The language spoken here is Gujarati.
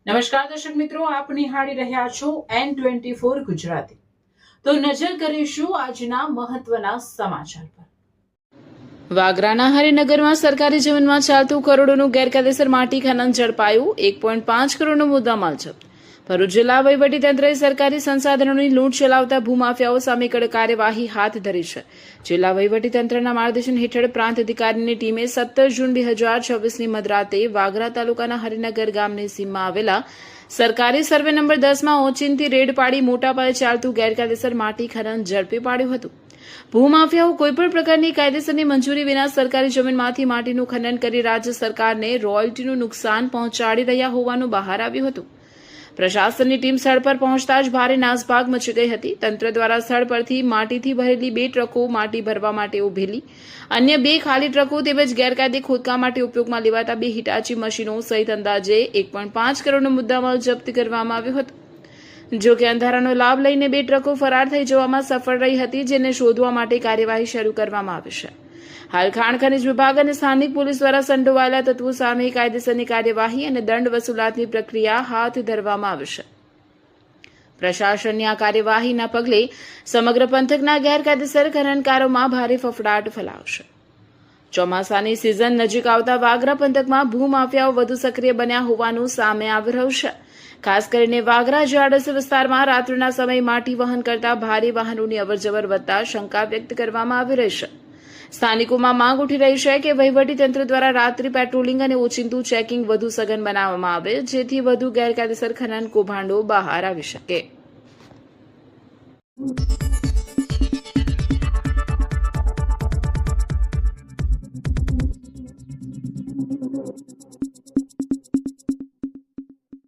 નમસ્કાર દર્શક મિત્રો, આપ નિહાળી રહ્યા છો N24 ગુજરાતી। તો નજર કરીશું આજના મહત્વના સમાચાર પર। વાગરાના હરિનગરમાં સરકારી જમીનમાં ચાલતું કરોડોનું ગેરકાયદેસર માટી ખનન ઝડપાયું। 1.5 કરોડનો મુદ્દામાલ જપ્ત। ભરૂચ જિલ્લા વહીવટીતંત્રએ સરકારી સંસાધનોની લૂંટ ચલાવતા ભૂમાફિયાઓ સામે કડક કાર્યવાહી હાથ ધરી છે। જિલ્લા વહીવટીતંત્રના માર્ગદર્શન હેઠળ પ્રાંત અધિકારીની ટીમે 17 જૂન 2024ની મધરાતે વાગરા તાલુકાના હરિનગર ગામની સીમમાં આવેલા સરકારી સર્વે નંબર 10માં ઓચિંતી રેડ પાડી મોટા પાયે ચાલતું ગેરકાયદેસર માટી ખનન ઝડપી પાડ્યું હતું। ભૂમાફિયાઓ કોઈપણ પ્રકારની કાયદેસરની મંજૂરી વિના સરકારી જમીનમાંથી માટીનું ખનન કરી રાજ્ય સરકારને રોયલ્ટીનું નુકસાન પહોંચાડી રહ્યા હોવાનું બહાર આવ્યું હતું। પ્રશાસનની ટીમ સ્થળ પર પહોંચતા જ ભારે નાસભાગ મચી ગઈ હતી। તંત્ર દ્વારા સ્થળ પરથી માટીથી ભરેલી 2 ટ્રકો, માટી ભરવા માટે ઉભેલી અન્ય 2 ખાલી ટ્રકો તેમજ ગેરકાયદે ખોદકામ માટે ઉપયોગમાં લેવાતા 2 હિટાચી મશીનો સહિત અંદાજે 1.5 કરોડનો મુદ્દામાલ જપ્ત કરવામાં આવ્યો હતો। જો કે અંધારાનો લાભ લઈને 2 ટ્રકો ફરાર થઈ જવામાં સફળ રહી હતી, જેને શોધવા માટે કાર્યવાહી શરૂ કરવામાં આવી છે। હાલ ખાણ ખનીજ વિભાગ અને સ્થાનિક પોલીસ દ્વારા સંડોવાયેલા તત્વો સામે કાયદેસરની કાર્યવાહી અને દંડ વસૂલાતની પ્રક્રિયા હાથ ધરવામાં આવી છે। પ્રશાસનની આ કાર્યવાહીના પગલે સમગ્ર પંથકના ગેરકાયદેસર ખનનકારોમાં ભારે ફફડાટ ફેલાવશે। ચોમાસાની સિઝન નજીક આવતા વાગરા પંથકમાં ભૂમાફિયાઓ વધુ સક્રિય બન્યા હોવાનું સામે આવી રહ્યું છે। ખાસ કરીને વાગરા જાડસ વિસ્તારમાં રાત્રિના સમયે માટી વહન કરતા ભારે વાહનોની અવરજવર વધતા શંકા વ્યક્ત કરવામાં આવી રહી છે। સ્થાનિકોમાં માંગ ઉઠી રહી છે કે વહીવટીતંત્ર દ્વારા રાત્રિ પેટ્રોલિંગ અને ઓચિંતું ચેકિંગ વધુ સઘન બનાવવામાં આવે, જેથી વધુ ગેરકાયદેસર ખનન કૌભાંડો બહાર આવી શકે।